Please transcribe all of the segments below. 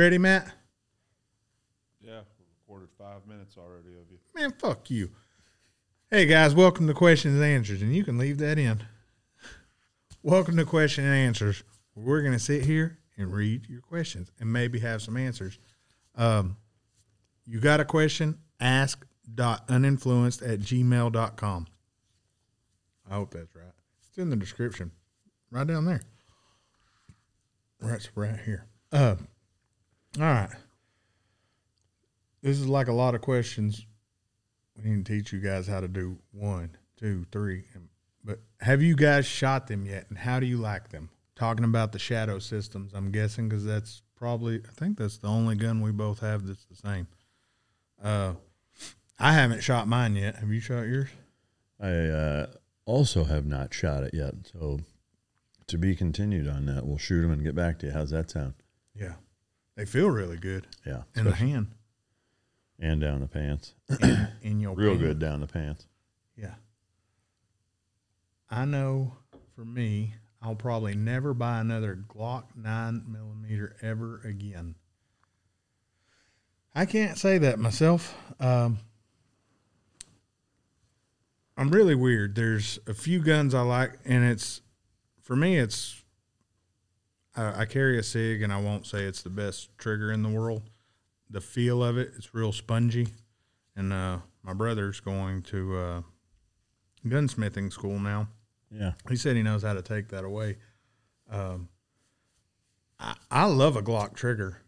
ready, Matt? Yeah, we recorded 5 minutes already of you. Man, fuck you. Hey, guys, welcome to Questions and Answers, and you can leave that in. Welcome to Question and Answers. We're going to sit here and read your questions and maybe have some answers. You got a question? Ask.Uninfluenced@gmail.com. I hope that's right. It's in the description. Right down there. Right here. All right. This is like a lot of questions. We need to teach you guys how to do 1, 2, 3. But have you guys shot them yet, and how do you like them? Talking about the shadow systems, I'm guessing, because that's probably, I think that's the only gun we both have that's the same. I haven't shot mine yet. Have you shot yours? I also have not shot it yet. So to be continued on that. We'll shoot them and get back to you. How's that sound? Yeah. They feel really good. Yeah. In the hand. And down the pants. In your Real pants. good down the pants. Yeah. I know for me, I'll probably never buy another Glock 9mm ever again. I can't say that myself. I'm really weird. There's a few guns I like, and it's, for me, it's, I carry a SIG, and I won't say it's the best trigger in the world. The feel of it, it's real spongy. And my brother's going to gunsmithing school now. Yeah. He said he knows how to take that away. I love a Glock trigger.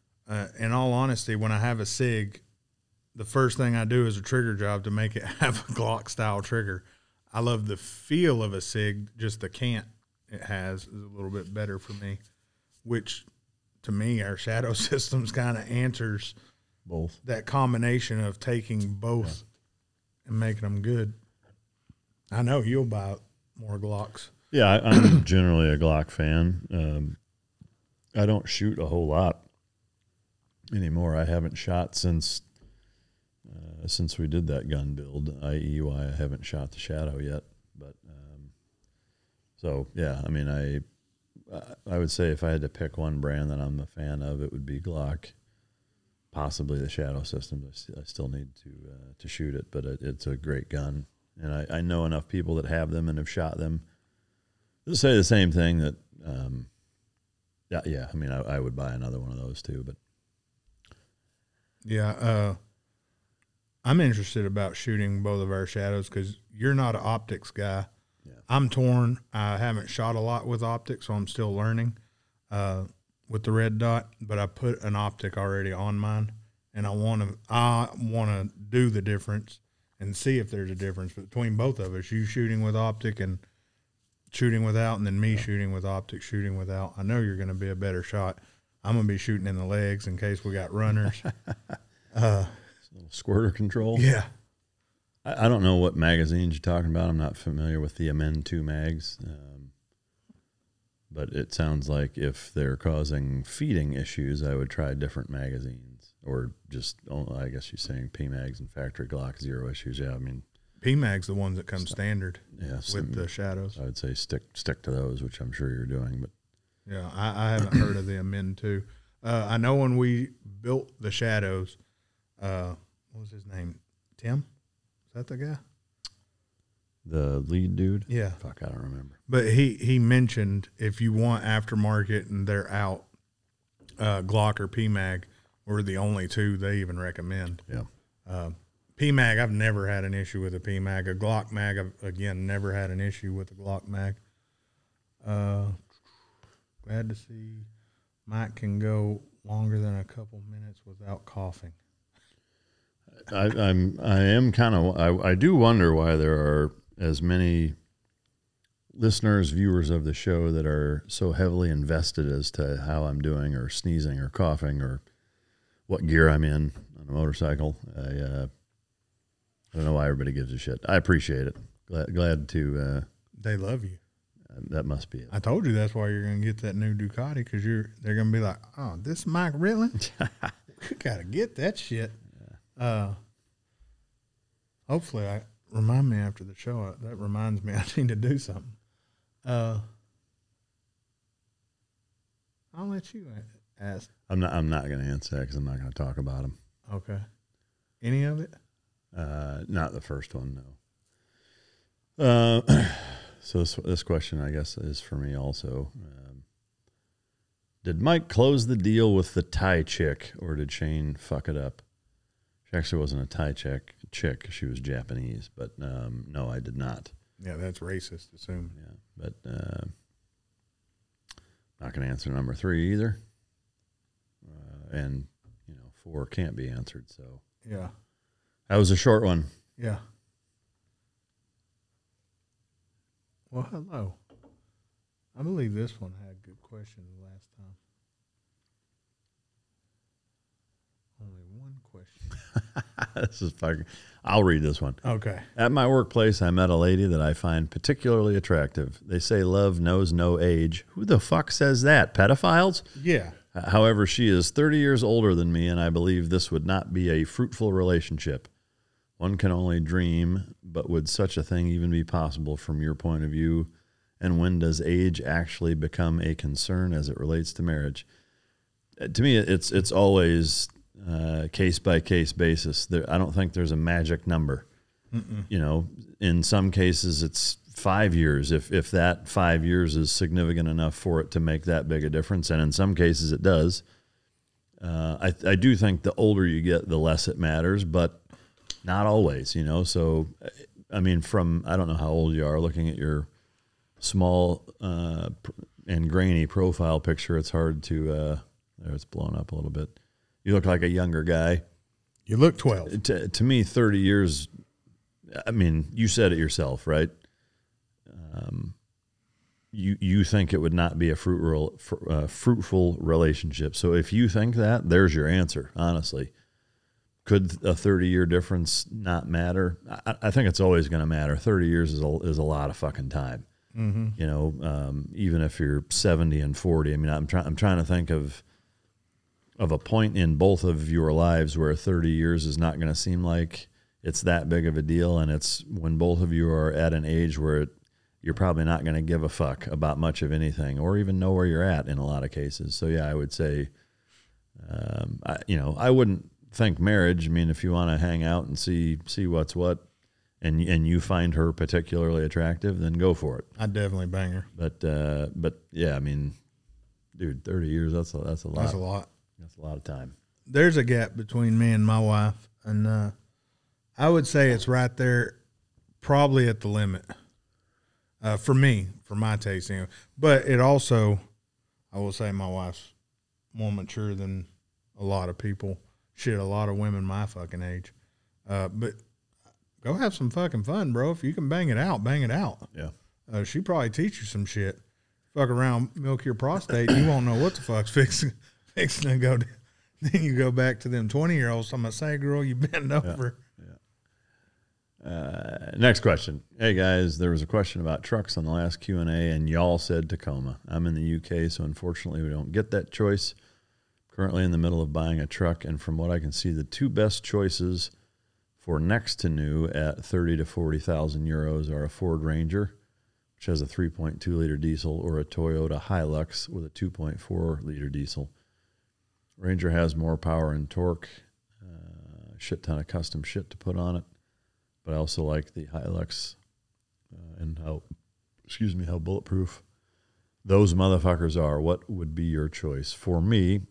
In all honesty, when I have a SIG, the first thing I do is a trigger job to make it have a Glock style trigger. I love the feel of a SIG, just the cant it has is a little bit better for me, which to me, our shadow systems kind of answers both. That combination of taking both and making them good. I know you'll buy more Glocks. Yeah, I'm generally a Glock fan. I don't shoot a whole lot anymore. I haven't shot since we did that gun build, i.e. why I haven't shot the Shadow yet. But so yeah, I mean, I would say if I had to pick one brand that I'm a fan of, it would be Glock. Possibly the Shadow systems. I still need to shoot it, but it's a great gun, and I know enough people that have them and have shot them. They'll say the same thing that, yeah. I mean, I would buy another one of those too, but yeah, I'm interested about shooting both of our Shadows because you're not an optics guy. Yeah. I'm torn. I haven't shot a lot with optics, so I'm still learning with the red dot. But I put an optic already on mine, and I want to do the difference and see if there's a difference between both of us. You shooting with optic and shooting without, and then me shooting with optic, shooting without. I know you're going to be a better shot. I'm going to be shooting in the legs in case we got runners. Little squirter control. Yeah. I don't know what magazines you're talking about. I'm not familiar with the Amend 2 mags. But it sounds like if they're causing feeding issues, I would try different magazines. Or just, I guess you're saying PMags and factory Glock, 0 issues. Yeah, I mean. PMag's the ones that come standard with the Shadows. I would say stick to those, which I'm sure you're doing. But yeah, I haven't heard of the Amend 2. I know when we built the Shadows, what was his name? Tim? Is that the guy? The lead dude? Yeah. Fuck, I don't remember. But he mentioned if you want aftermarket and they're out, Glock or PMag were the only two they even recommend. Yeah. PMag, I've never had an issue with a PMag. A Glock mag, I've, again, never had an issue with a Glock mag. Glad to see Mike can go longer than a couple minutes without coughing. I do wonder why there are as many listeners, viewers of the show that are so heavily invested as to how I'm doing, or sneezing or coughing, or what gear I'm in on a motorcycle. I don't know why everybody gives a shit. I appreciate it. Glad to. They love you. That must be it. I told you that's why you're going to get that new Ducati, because they're going to be like, oh, this Mike Ritland? We got to get that shit. Yeah. Hopefully, remind me after the show. That reminds me I need to do something. I'll let you Ask. I'm not going to answer that because I'm not going to talk about them. Okay. Any of it? Not the first one, no. So this question, I guess, is for me also. Did Mike close the deal with the Thai chick, or did Shane fuck it up? She actually wasn't a Thai chick. She was Japanese, but no, I did not. Yeah, that's racist, assume. Yeah, but not going to answer number 3 either. And, 4 can't be answered, so. Yeah. That was a short one. Yeah. Well, hello. I believe this one had good questions last time. Only one question. This is fucking. I'll read this one. Okay. At my workplace, I met a lady that I find particularly attractive. They say love knows no age. Who the fuck says that? Pedophiles? Yeah. However, she is 30 years older than me, and I believe this would not be a fruitful relationship. One can only dream, but would such a thing even be possible from your point of view? And when does age actually become a concern as it relates to marriage? To me, it's always case-by-case basis. I don't think there's a magic number. In some cases, it's 5 years, if that 5 years is significant enough for it to make that big a difference. And in some cases, it does. I do think the older you get, the less it matters, but not always, So, I mean, I don't know how old you are, looking at your small and grainy profile picture, it's hard to, there, it's blown up a little bit. You look like a younger guy. You look 12. To me, 30 years, I mean, you said it yourself, right? You think it would not be a fruitful relationship. So if you think that, there's your answer, honestly. Could a 30-year difference not matter? I think it's always going to matter. 30 years is a lot of fucking time. Mm-hmm. Even if you're 70 and 40. I mean, I'm trying to think of a point in both of your lives where 30 years is not going to seem like it's that big of a deal, and it's when both of you are at an age where you're probably not going to give a fuck about much of anything or even know where you're at in a lot of cases. So, yeah, I would say, I wouldn't think marriage. I mean, if you want to hang out and see what's what, and you find her particularly attractive, then go for it. I'd definitely bang her. But yeah, I mean, dude, 30 years, that's a lot. That's a lot. That's a lot of time. There's a gap between me and my wife, and I would say it's right there, probably at the limit. For me, for my taste, anyway. But it also, I will say my wife's more mature than a lot of people. Shit, a lot of women my fucking age. But go have some fucking fun, bro. If you can bang it out, bang it out. Yeah. She probably teach you some shit. Fuck around, milk your prostate, you won't know what the fuck's fixing to go down. Then you go back to them 20-year-olds. I'm going to say, girl, you bend over. Next question. Hey guys, there was a question about trucks on the last Q&A, and y'all said Tacoma. I'm in the UK, so unfortunately we don't get that choice. Currently in the middle of buying a truck, and from what I can see, the two best choices for next to new at 30 to 40,000 euros are a Ford Ranger, which has a 3.2 liter diesel, or a Toyota Hilux with a 2.4 liter diesel. Ranger has more power and torque, shit ton of custom shit to put on it. But I also like the Hilux and how bulletproof those motherfuckers are. What would be your choice? For me,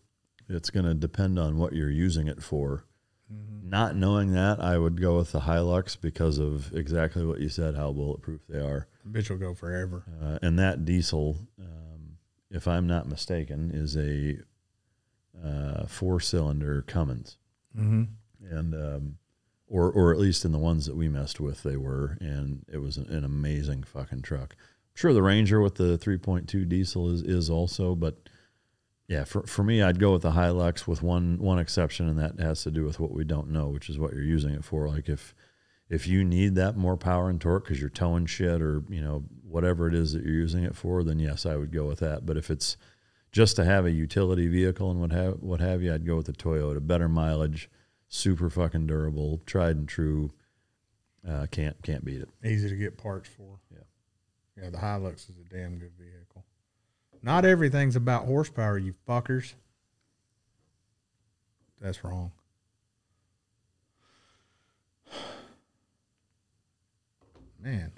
it's going to depend on what you're using it for. Mm-hmm. Not knowing that, I would go with the Hilux because of exactly what you said, how bulletproof they are. Bitch will go forever. And that diesel, if I'm not mistaken, is a 4-cylinder Cummins. Mm-hmm. And or at least in the ones that we messed with, they were, and it was an amazing fucking truck. Sure, the Ranger with the 3.2 diesel is also, but yeah, for me, I'd go with the Hilux with one exception, and that has to do with what we don't know, which is what you're using it for. Like if you need that more power and torque because you're towing shit or whatever it is that you're using it for, then yes, I would go with that. But if it's just to have a utility vehicle and what have you, I'd go with the Toyota. Better mileage, super fucking durable, tried and true. Can't beat it. Easy to get parts for. Yeah, the Hilux is a damn good vehicle. Not everything's about horsepower, you fuckers. That's wrong. Man,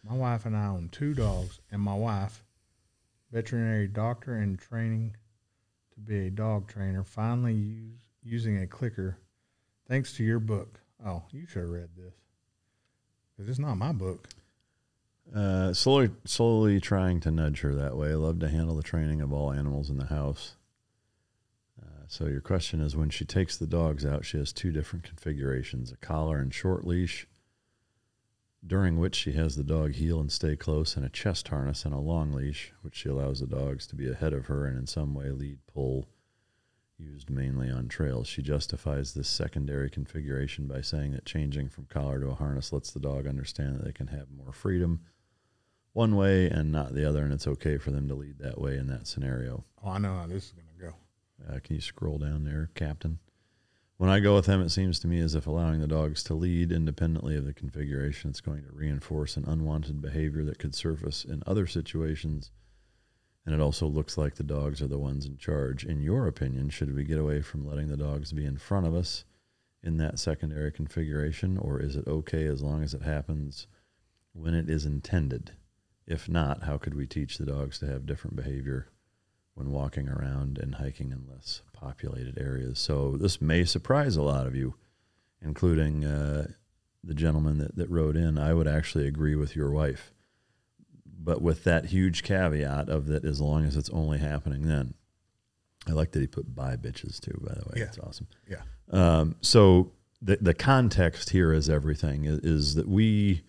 my wife and I own 2 dogs, and my wife, veterinary doctor in training to be a dog trainer, finally using a clicker thanks to your book. Oh, you should have read this. Because it's not my book. Slowly trying to nudge her that way. I love to handle the training of all animals in the house. So your question is, when she takes the dogs out, she has 2 different configurations, a collar and short leash, during which she has the dog heel and stay close, and a chest harness and a long leash, which she allows the dogs to be ahead of her and in some way lead, pull, used mainly on trails. She justifies this secondary configuration by saying that changing from collar to a harness lets the dog understand that they can have more freedom one way and not the other, and it's okay for them to lead that way in that scenario. Oh, I know how this is going to go. Can you scroll down there, Captain? When I go with them, it seems to me as if allowing the dogs to lead independently of the configuration is going to reinforce an unwanted behavior that could surface in other situations, and it also looks like the dogs are the ones in charge. In your opinion, should we get away from letting the dogs be in front of us in that secondary configuration, or is it okay as long as it happens when it is intended? If not, how could we teach the dogs to have different behavior when walking around and hiking in less populated areas? So this may surprise a lot of you, including the gentleman that wrote in. I would actually agree with your wife, but with that huge caveat of that as long as it's only happening then. I like that he put "bye bitches" too, by the way. Yeah. That's awesome. Yeah. So the context here is everything, is that we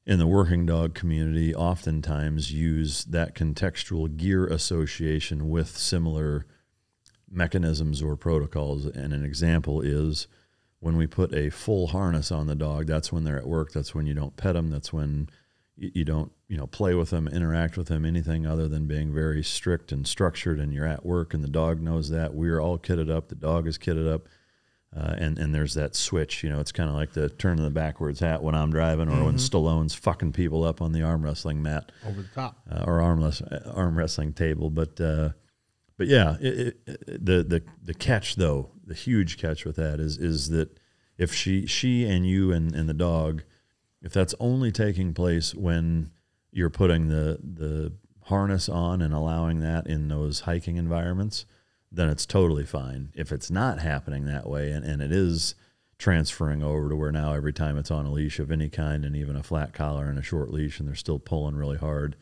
in the working dog community oftentimes use that contextual gear association with similar mechanisms or protocols. And an example is when we put a full harness on the dog, that's when they're at work. That's when you don't pet them. That's when you don't, play with them, interact with them, anything other than being very strict and structured, and you're at work and the dog knows that. We're all kitted up. The dog is kitted up. And there's that switch, it's kind of like the turn of the backwards hat when I'm driving, or when Stallone's fucking people up on the arm wrestling mat Over the top. or arm wrestling table. But yeah, the catch though, the huge catch with that is that if she and you and the dog, if that's only taking place when you're putting the harness on and allowing that in those hiking environments, then it's totally fine. If it's not happening that way, and it is transferring over to where now every time it's on a leash of any kind, and even a flat collar and a short leash, and they're still pulling really hard,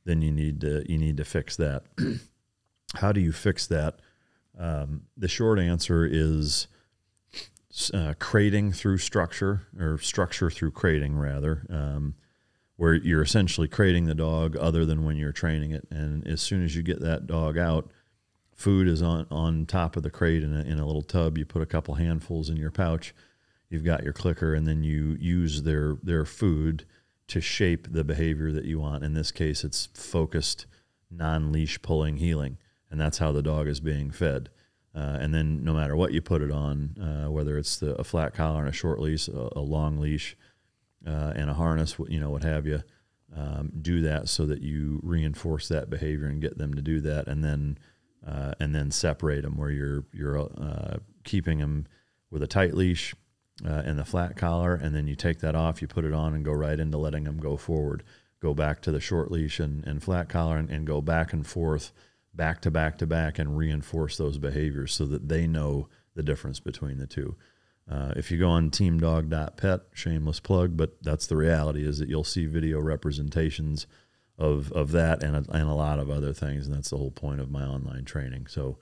then you need to fix that. How do you fix that? The short answer is crating through structure, or structure through crating rather, where you're essentially crating the dog other than when you're training it. And as soon as you get that dog out, food is on top of the crate in a little tub. You put a couple handfuls in your pouch. You've got your clicker, and then you use their food to shape the behavior that you want. In this case, it's focused, non-leash pulling heeling, and that's how the dog is being fed. And then no matter what you put it on, whether it's a flat collar and a short leash, a long leash, and a harness, what have you, do that so that you reinforce that behavior and get them to do that, and then separate them where you're keeping them with a tight leash and the flat collar, and then you take that off, you put it on, and go right into letting them go forward. Go back to the short leash and flat collar, and go back and forth, back to back to back, and reinforce those behaviors so that they know the difference between the two. If you go on teamdog.pet, shameless plug, but that's the reality, is that you'll see video representations of that and a lot of other things, and that's the whole point of my online training. So,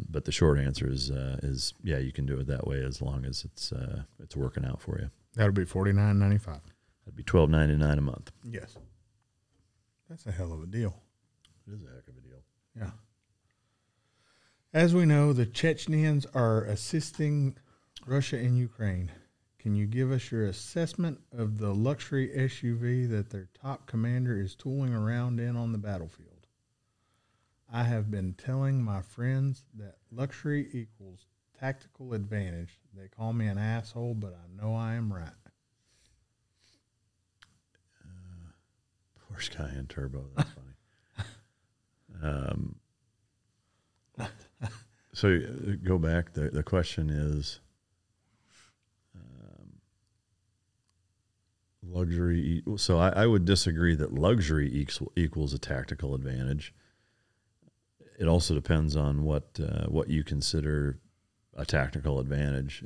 but the short answer is yeah, you can do it that way as long as it's working out for you. That'll be $49.95. That'd be $12.99 a month. Yes, that's a hell of a deal. It is a heck of a deal. Yeah. As we know, the Chechens are assisting Russia and Ukraine. Can you give us your assessment of the luxury SUV that their top commander is tooling around in on the battlefield? I have been telling my friends that luxury equals tactical advantage. They call me an asshole, but I know I am right. Porsche Cayenne Turbo, that's funny. So go back. The question is luxury. So I would disagree that luxury equals a tactical advantage. It also depends on what you consider a tactical advantage.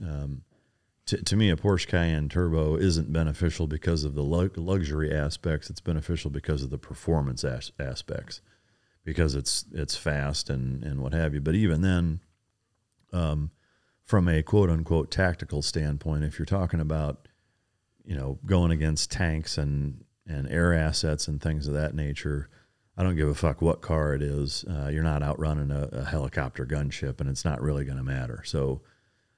To me, a Porsche Cayenne Turbo isn't beneficial because of the luxury aspects. It's beneficial because of the performance aspects, because it's fast and what have you. But even then, from a quote-unquote tactical standpoint, if you're talking about, going against tanks and air assets and things of that nature, I don't give a fuck what car it is. You're not outrunning a helicopter gunship, and it's not really going to matter. So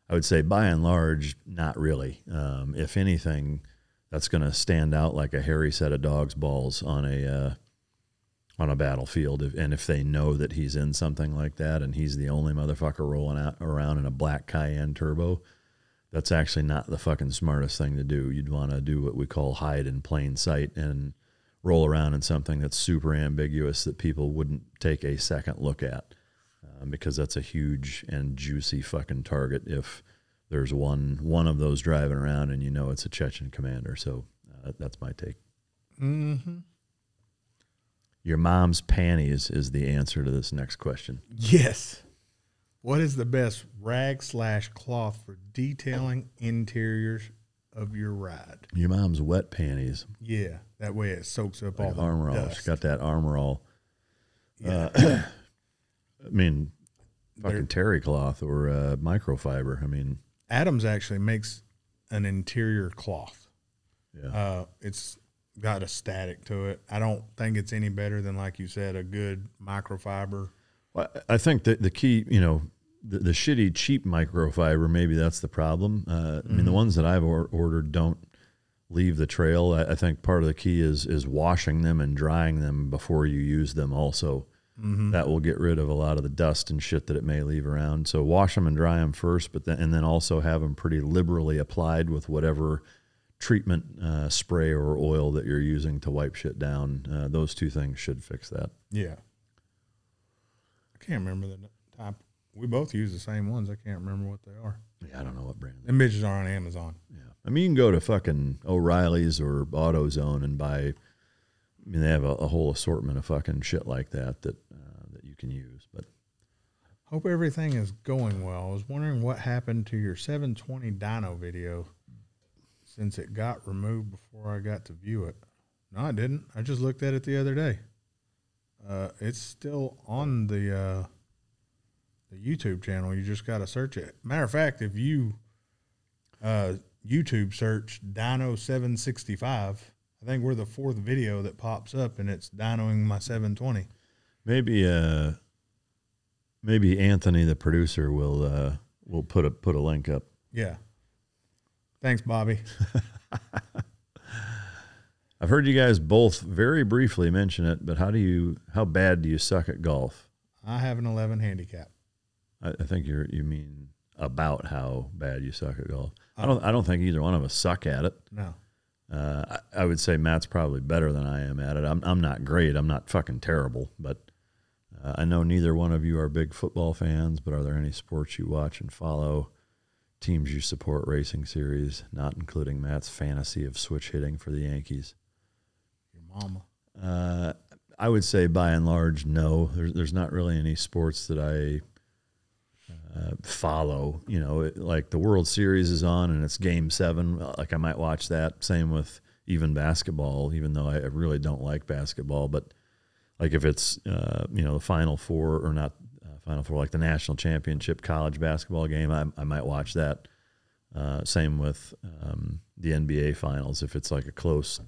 I would say, by and large, not really. If anything, that's going to stand out like a hairy set of dog's balls on a battlefield. And if they know that he's in something like that, and he's the only motherfucker rolling around in a black Cayenne Turbo, that's actually not the fucking smartest thing to do. You'd want to do what we call hide in plain sight and roll around in something that's super ambiguous that people wouldn't take a second look at. Because that's a huge and juicy fucking target if there's one of those driving around and it's a Chechen commander. So that's my take. Mm-hmm. Your mom's panties is the answer to this next question. Yes. What is the best rag/cloth for detailing interiors of your ride? Your mom's wet panties. Yeah, that way it soaks up all the Armor all. dust. She's got that Armor All. Yeah. I mean, fucking terry cloth or microfiber. I mean, Adams actually makes an interior cloth. Yeah. It's got a static to it. I don't think it's any better than, like you said, a good microfiber. Well, I think that the key, the shitty cheap microfiber, maybe that's the problem. I mean, the ones that I've ordered don't leave the trail. I think part of the key is washing them and drying them before you use them also. Mm-hmm. That will get rid of a lot of the dust and shit that it may leave around. So wash them and dry them first, and then also have them pretty liberally applied with whatever treatment spray or oil that you're using to wipe shit down. Those two things should fix that. Yeah. I can't remember the type. We both use the same ones. I can't remember what they are. Yeah, I don't know what brand. Them bitches are on Amazon. Yeah. I mean, you can go to fucking O'Reilly's or AutoZone and buy. I mean, they have a whole assortment of fucking shit like that you can use. But hope everything is going well. I was wondering what happened to your 720 dyno video since it got removed before I got to view it. No, I didn't. I just looked at it the other day. It's still on the YouTube channel. You just got to search it. Matter of fact, if you YouTube search Dyno 765, I think we're the fourth video that pops up, and it's dynoing my 720. Maybe Anthony, the producer, will put a link up. Yeah. Thanks, Bobby. I've heard you guys both very briefly mention it, but how bad do you suck at golf? I have an 11 handicap. I think you mean about how bad you suck at golf. I don't think either one of us suck at it. No. I would say Matt's probably better than I am at it. I'm not great. I'm not fucking terrible, but I know neither one of you are big football fans, but are there any sports you watch and follow? Teams you support, racing series, not including Matt's fantasy of switch hitting for the Yankees? Your mama. I would say by and large, no. There's not really any sports that I follow. Like the World Series is on and it's Game 7. Like I might watch that. Same with even basketball, even though I really don't like basketball. But like if it's the Final Four or not Final Four, like the national championship college basketball game, I might watch that. Same with the NBA finals. If it's like a close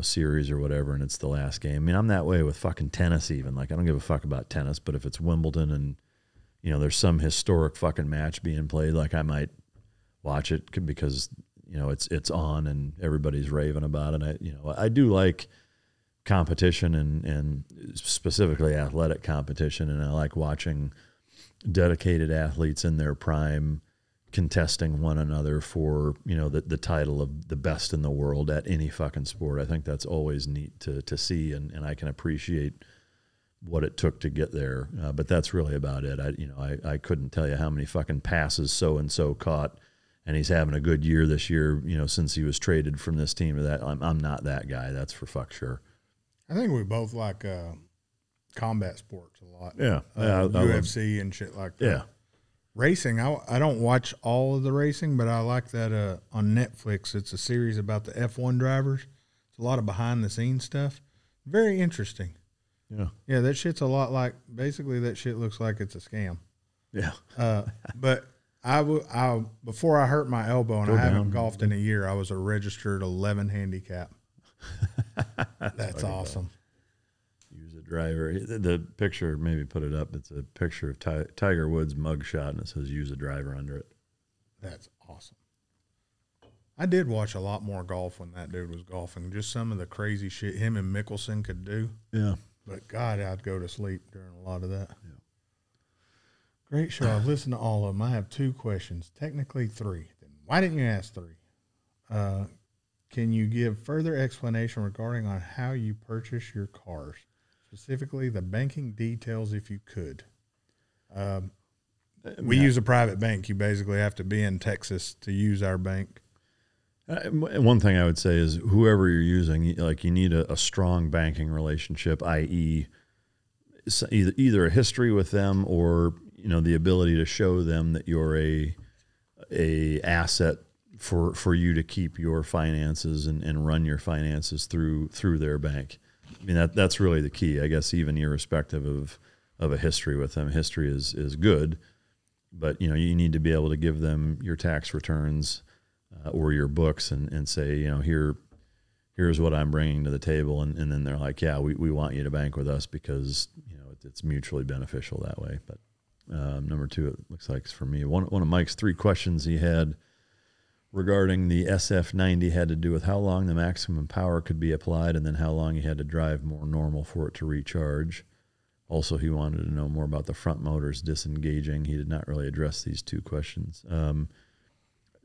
series or whatever, and it's the last game. I mean, I'm that way with fucking tennis even. Like, I don't give a fuck about tennis, but if it's Wimbledon and, there's some historic fucking match being played, like I might watch it because, it's on and everybody's raving about it. I do like competition and specifically athletic competition, and I like watching dedicated athletes in their prime contesting one another for the title of the best in the world at any fucking sport. I think that's always neat to see, and I can appreciate what it took to get there. But that's really about it. I couldn't tell you how many fucking passes so-and-so caught, and he's having a good year this year, since he was traded from this team to that. I'm not that guy. That's for fuck sure. I think we both like combat sports a lot. Yeah. UFC and shit like that. Yeah. Racing, I don't watch all of the racing, but I like that on Netflix. It's a series about the F1 drivers. It's a lot of behind-the-scenes stuff. Very interesting. Yeah. Yeah, that shit's a lot like, basically that shit looks like it's a scam. Yeah. But I before I hurt my elbow, and I haven't golfed in a year, I was a registered 11 handicap. That's awesome. Use a driver. The picture, maybe put it up. It's a picture of Tiger Woods' mugshot, and it says use a driver under it. That's awesome. I did watch a lot more golf when that dude was golfing. Just some of the crazy shit him and Mickelson could do. Yeah. But God, I'd go to sleep during a lot of that. Yeah. Great show. I've listened to all of them. I have 2 questions, technically 3. Then why didn't you ask 3? Can you give further explanation regarding on how you purchase your cars, specifically the banking details, if you could? We use a private bank. You basically have to be in Texas to use our bank. One thing I would say is whoever you're using, you need a strong banking relationship, i.e. either a history with them or the ability to show them that you're a asset for you to keep your finances and run your finances through their bank. I mean, that's really the key, I guess, even irrespective of a history with them. History is good, but you need to be able to give them your tax returns or your books and say, here's what I'm bringing to the table. And then they're like, yeah, we want you to bank with us because, it's mutually beneficial that way. But number 2, it looks like it's for me. One of Mike's 3 questions he had regarding the SF90 had to do with how long the maximum power could be applied and then how long you had to drive more normal for it to recharge. Also, he wanted to know more about the front motors disengaging. He did not really address these 2 questions.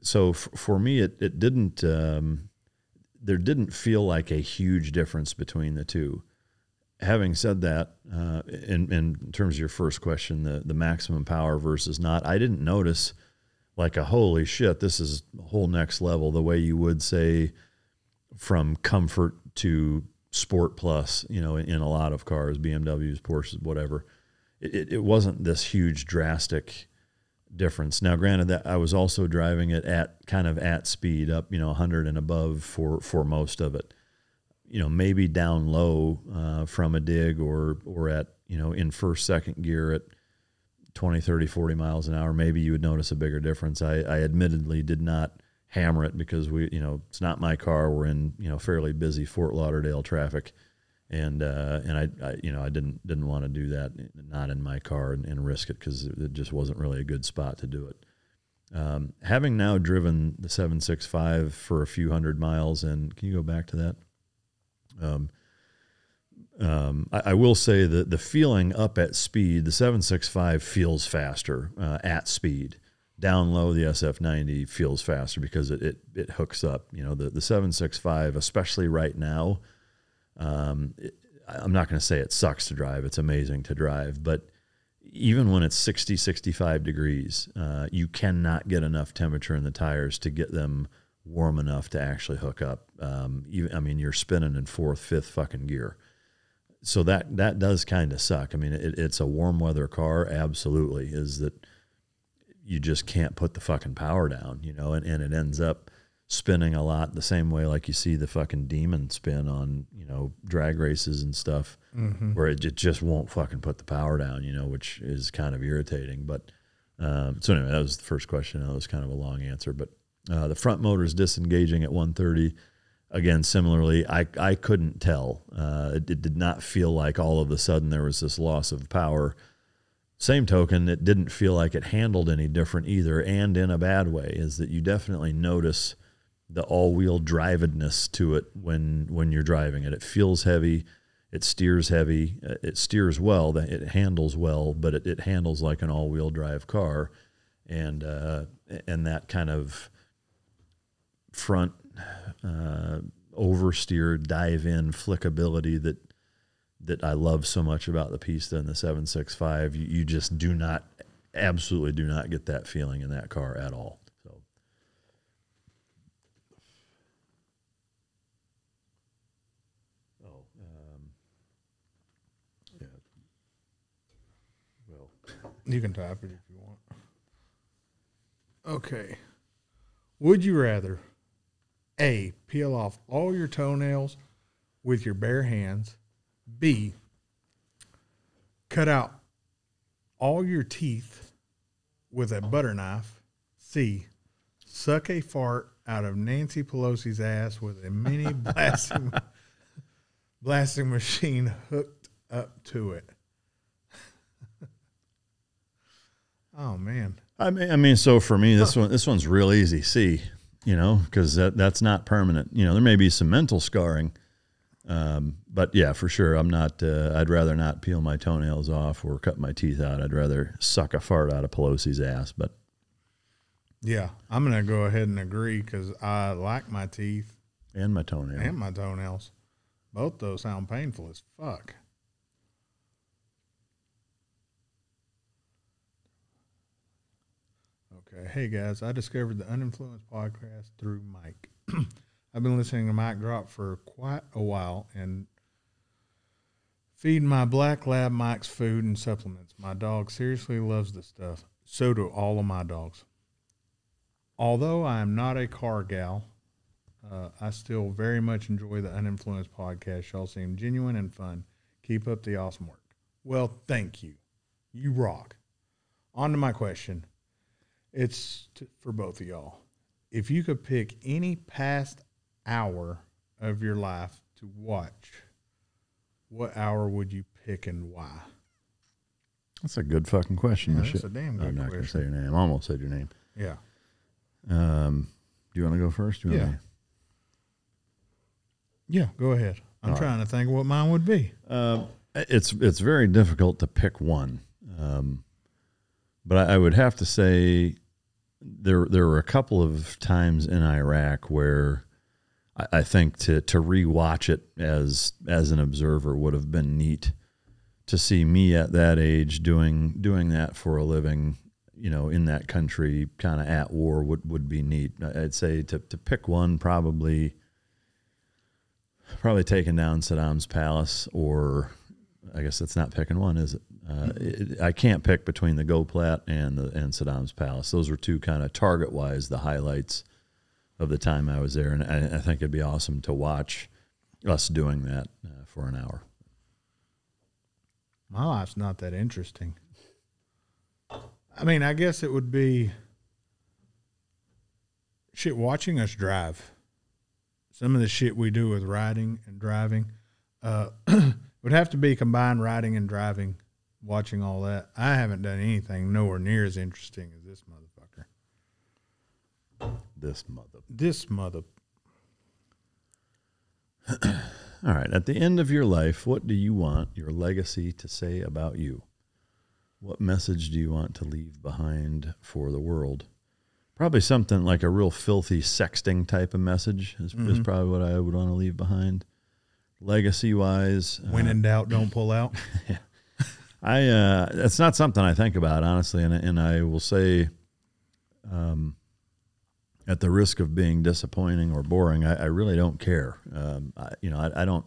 So for me, it didn't. There didn't feel like a huge difference between the 2. Having said that, in terms of your first question, the maximum power versus not, I didn't notice like a holy shit, this is a whole next level. The way you would say from comfort to sport plus, in a lot of cars, BMWs, Porsches, whatever. It wasn't this huge drastic difference. Now, granted that I was also driving it at speed up, 100 and above for most of it, maybe down low from a dig or at, in first, second gear at 20, 30, 40 miles an hour, maybe you would notice a bigger difference. I admittedly did not hammer it because it's not my car. We're in, fairly busy Fort Lauderdale traffic. And I didn't want to do that, not in my car and risk it because it just wasn't really a good spot to do it. Having now driven the 765 for a few hundred miles, and can you go back to that? I will say that the feeling up at speed, the 765 feels faster at speed. Down low, the SF90 feels faster because it hooks up. The 765, especially right now, I'm not going to say it sucks to drive. It's amazing to drive. But even when it's 60, 65 degrees, you cannot get enough temperature in the tires to get them warm enough to actually hook up. You're spinning in 4th, 5th fucking gear. So that does kind of suck. I mean, it's a warm weather car, absolutely, is that you just can't put the fucking power down, and it ends up spinning a lot the same way like you see the fucking Demon spin on, drag races and stuff, where it just won't fucking put the power down, which is kind of irritating. But so anyway, that was the first question. That was kind of a long answer. But the front motor's disengaging at 130. Again, similarly, I couldn't tell. It did not feel like all of a sudden there was this loss of power. Same token, it didn't feel like it handled any different either, and in a bad way, is that you definitely notice the all-wheel drivedness to it when you're driving it. It feels heavy. It steers heavy. It steers well. It handles well, but it handles like an all-wheel drive car. And that kind of front oversteer, dive-in flickability that I love so much about the Pista and the 765. You just absolutely do not get that feeling in that car at all. So, yeah. Well, You can type it if you want. Okay. Would you rather A, peel off all your toenails with your bare hands, B, cut out all your teeth with a butter knife, C, suck a fart out of Nancy Pelosi's ass with a mini blasting machine hooked up to it? Oh man. I mean, so for me, this one's real easy. C, because that's not permanent. There may be some mental scarring, but yeah, for sure, I'm not. I'd rather not peel my toenails off or cut my teeth out. I'd rather suck a fart out of Pelosi's ass. But yeah, I'm gonna go ahead and agree because I like my teeth and my toenails. and my toenails. Both those sound painful as fuck. Okay. Hey guys, I discovered the Uninfluenced podcast through Mike. I've been listening to Mike Drop for quite a while and feeding my black lab Mike's food and supplements. My dog seriously loves the stuff. So do all of my dogs. Although I am not a car gal, I still very much enjoy the Uninfluenced podcast. Y'all seem genuine and fun. Keep up the awesome work. Well, thank you. You rock. On to my question. It's for both of y'all. If you could pick any past hour of your life to watch, what hour would you pick and why? That's a good fucking question. Yeah, that's a damn good I'm not question. going to say your name. I almost said your name. Yeah. Do you want to go first? Yeah. Yeah, go ahead. I'm trying to think what mine would be. It's very difficult to pick one. But I would have to say there were a couple of times in Iraq where I think to rewatch it as an observer would have been neat to see me at that age doing that for a living, in that country, kind of at war would be neat. I'd say to pick one, probably taking down Saddam's palace, or I guess that's not picking one, is it? I can't pick between the Goplat and Saddam's palace. Those were two kind of target-wise the highlights of the time I was there, and I think it'd be awesome to watch us doing that for an hour. My life's not that interesting. I mean, I guess it would be watching us drive. Some of the shit we do with riding and driving would have to be combined riding and driving, watching all that. I haven't done anything nowhere near as interesting as this motherfucker. This mother. All right. At the end of your life, what do you want your legacy to say about you? What message do you want to leave behind for the world? Probably something like a real filthy sexting type of message is probably what I would want to leave behind. Legacy-wise, When in doubt, don't pull out. It's not something I think about, honestly, and I will say, at the risk of being disappointing or boring, I really don't care. I don't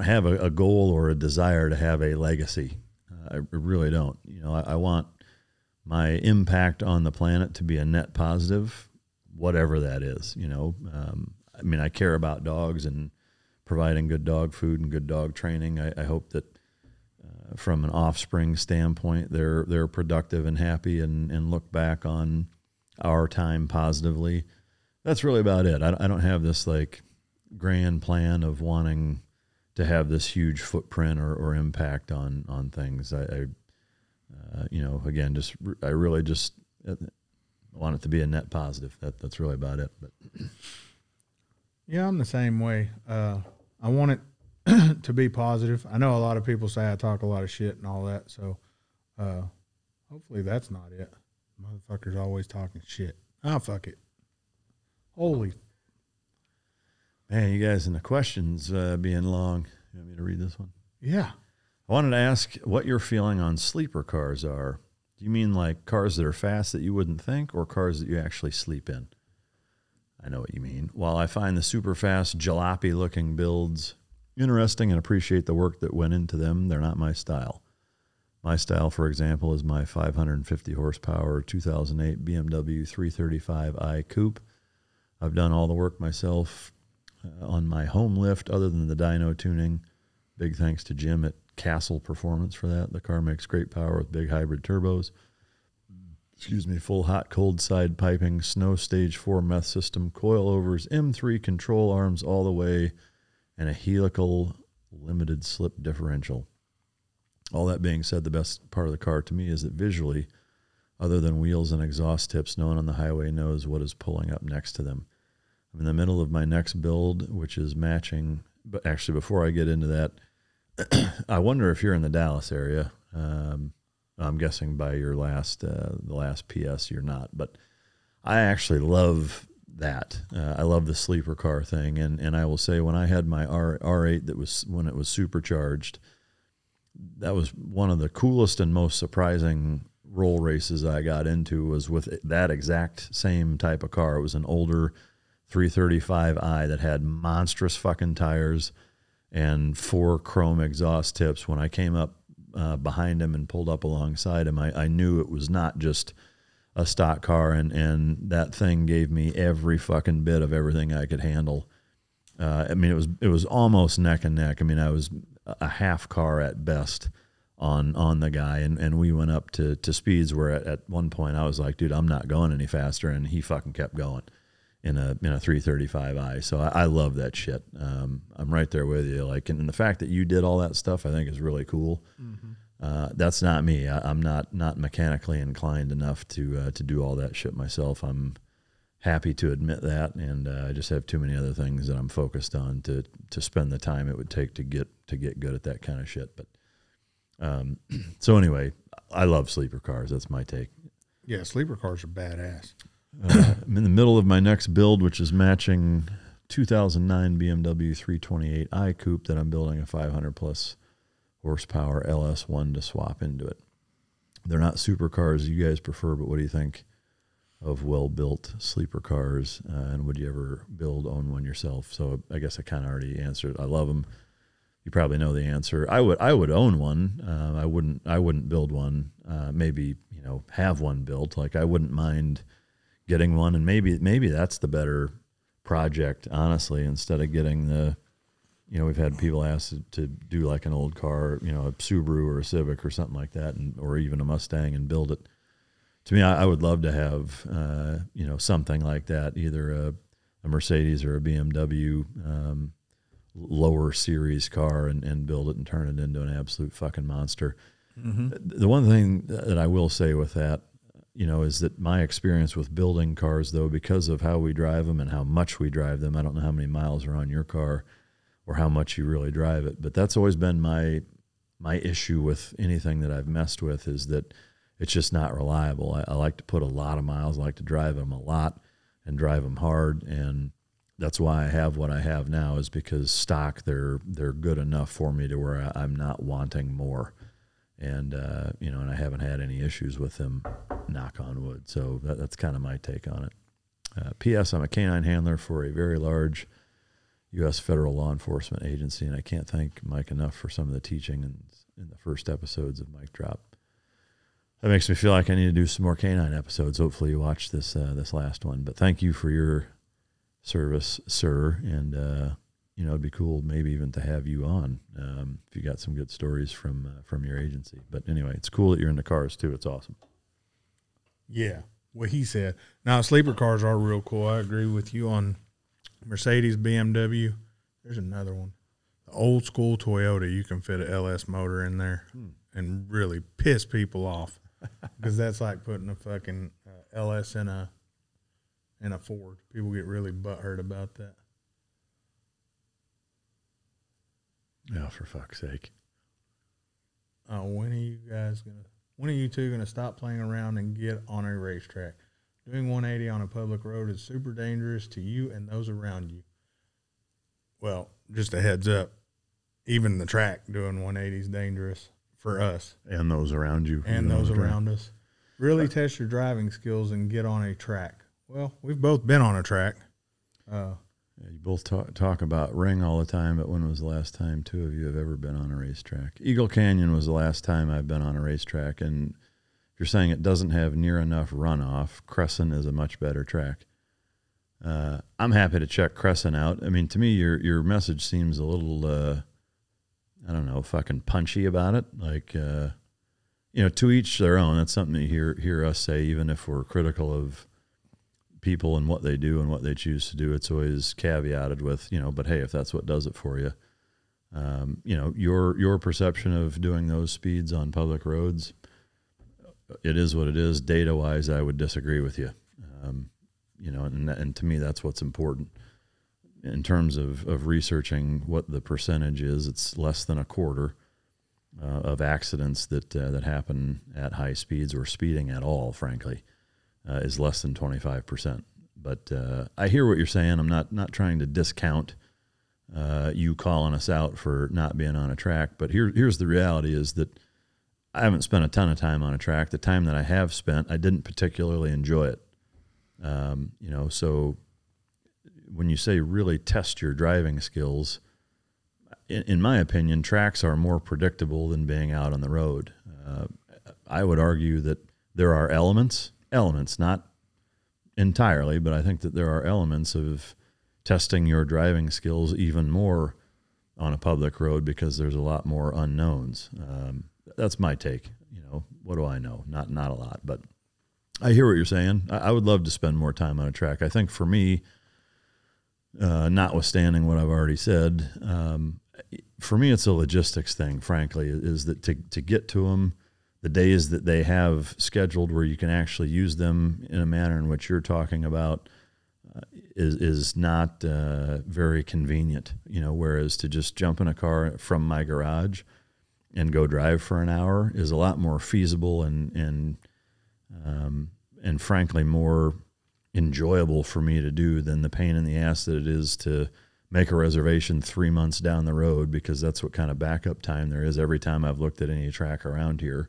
have a goal or a desire to have a legacy. I really don't. I want my impact on the planet to be a net positive, whatever that is. I care about dogs and providing good dog food and good dog training. I hope that from an offspring standpoint, they're productive and happy and look back on our time positively. That's really about it. I don't have this like grand plan of wanting to have this huge footprint or impact on things. I really just want it to be a net positive. That's really about it. But Yeah, I'm the same way. I want it to be positive. I know a lot of people say I talk a lot of shit and all that, so hopefully that's not it. Motherfucker's always talking shit. Fuck it. Holy. Man, you guys in the questions being long. You want me to read this one? Yeah. I wanted to ask what your feeling on sleeper cars are. Do you mean like cars that are fast that you wouldn't think, or cars that you actually sleep in? I know what you mean. While I find the super fast, jalopy-looking builds interesting and appreciate the work that went into them, they're not my style. My style, for example, is my 550 horsepower 2008 BMW 335i Coupe. I've done all the work myself on my home lift other than the dyno tuning. Big thanks to Jim at Castle Performance for that. The car makes great power with big hybrid turbos. Full hot cold side piping, snow stage 4 meth system, coilovers, M3 control arms all the way, and a helical limited slip differential. All that being said, the best part of the car to me is that visually, other than wheels and exhaust tips, no one on the highway knows what is pulling up next to them. I'm in the middle of my next build, which is matching, but actually before I get into that, I wonder if you're in the Dallas area. I'm guessing by your the last PS you're not, but I actually love that. I love the sleeper car thing, and I will say when I had my R8 that was when it was supercharged, that was one of the coolest and most surprising roll races I got into was with that exact same type of car. It was an older 335i that had monstrous fucking tires and 4 chrome exhaust tips. When I came up behind him and pulled up alongside him, I knew it was not just a stock car, and that thing gave me every fucking bit of everything I could handle. I mean, it was almost neck and neck. I mean, I was a half car at best on the guy, and we went up to speeds where at one point I was like, dude, I'm not going any faster, and he fucking kept going in a 335i. So I love that shit. I'm right there with you. Like, and the fact that you did all that stuff, I think is really cool. Mm-hmm. That's not me. I'm not mechanically inclined enough to do all that shit myself. I'm happy to admit that, and I just have too many other things that I'm focused on to spend the time it would take to get good at that kind of shit. But so anyway, I love sleeper cars. That's my take. Yeah, sleeper cars are badass. I'm in the middle of my next build, which is matching 2009 BMW 328i Coupe that I'm building a 500 plus horsepower LS1 to swap into it. They're not supercars you guys prefer, but what do you think of well-built sleeper cars, and would you ever own one yourself? So I guess I kind of already answered. I love them. You probably know the answer. I would own one. I wouldn't build one. Maybe have one built. Like, I wouldn't mind getting one, and maybe that's the better project, honestly. Instead of getting we've had people ask to do like an old car, a Subaru or a Civic or something like that, or even a Mustang, and build it. To me, I would love to have, something like that, either a Mercedes or a BMW lower series car, and build it and turn it into an absolute fucking monster. Mm-hmm. The one thing that I will say with that, is that my experience with building cars, though, because of how we drive them and how much we drive them, I don't know how many miles are on your car or how much you really drive it, but that's always been my issue with anything that I've messed with, is that it's just not reliable. I like to put a lot of miles. I like to drive them a lot and drive them hard, and that's why I have what I have now, is because stock, they're good enough for me to where I'm not wanting more. And, and I haven't had any issues with them, knock on wood. So that's kind of my take on it. P.S. I'm a canine handler for a very large U.S. federal law enforcement agency, and I can't thank Mike enough for some of the teaching in the first episodes of Mike Drop. That makes me feel like I need to do some more canine episodes. Hopefully you watched this last one. But thank you for your service, sir. And, it'd be cool maybe even to have you on if you got some good stories from your agency. But anyway, it's cool that you're into cars, too. It's awesome. Yeah, what he said. Now, sleeper cars are real cool. I agree with you on Mercedes, BMW. There's another one. The old school Toyota, you can fit an LS motor in there and really piss people off. Because that's like putting a fucking LS in a Ford. People get really butthurt about that. Yeah, for fuck's sake. When are you two gonna stop playing around and get on a racetrack? Doing 180 on a public road is super dangerous to you and those around you. Well, just a heads up. even the track doing 180 is dangerous for us. And those around you. And those around us. Really test your driving skills and get on a track. Well, we've both been on a track. Yeah, you both talk about ring all the time, but when was the last time two of you have ever been on a racetrack? Eagle Canyon was the last time I've been on a racetrack, and if you're saying it doesn't have near enough runoff, Crescent is a much better track. I'm happy to check Crescent out. I mean, to me, your message seems a little, I don't know, fucking punchy about it. Like, to each their own. That's something you hear us say, even if we're critical of people and what they do and what they choose to do. It's always caveated with, but hey, if that's what does it for you, your perception of doing those speeds on public roads, it is what it is. Data wise, I would disagree with you. And to me, that's what's important in terms of researching what the percentage is. It's less than a quarter of accidents that happen at high speeds or speeding at all, frankly. Is less than 25%. But I hear what you're saying. I'm not trying to discount you calling us out for not being on a track. But here's the reality is that I haven't spent a ton of time on a track. The time that I have spent, I didn't particularly enjoy it. So when you say really test your driving skills, in my opinion, tracks are more predictable than being out on the road. I would argue that there are elements, not entirely, but I think that there are elements of testing your driving skills even more on a public road because there's a lot more unknowns. That's my take. What do I know? Not a lot, but I hear what you're saying. I would love to spend more time on a track. I think for me, notwithstanding what I've already said, for me, it's a logistics thing, frankly, is that to get to them, the days that they have scheduled where you can actually use them in a manner in which you're talking about is not very convenient, whereas to just jump in a car from my garage and go drive for an hour is a lot more feasible and frankly more enjoyable for me to do than the pain in the ass that it is to make a reservation 3 months down the road, because that's what kind of backup time there is every time I've looked at any track around here,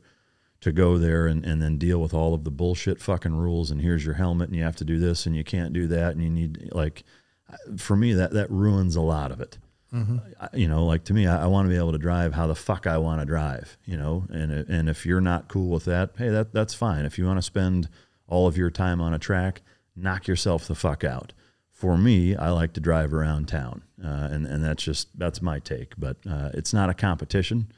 to go there and then deal with all of the bullshit fucking rules, and here's your helmet and you have to do this and you can't do that, and you need, like, for me that ruins a lot of it. Mm-hmm. To me, I want to be able to drive how the fuck I want to drive, and if you're not cool with that, hey, that's fine. If you want to spend all of your time on a track, knock yourself the fuck out. For me, I like to drive around town, and that's my take. But it's not a competition,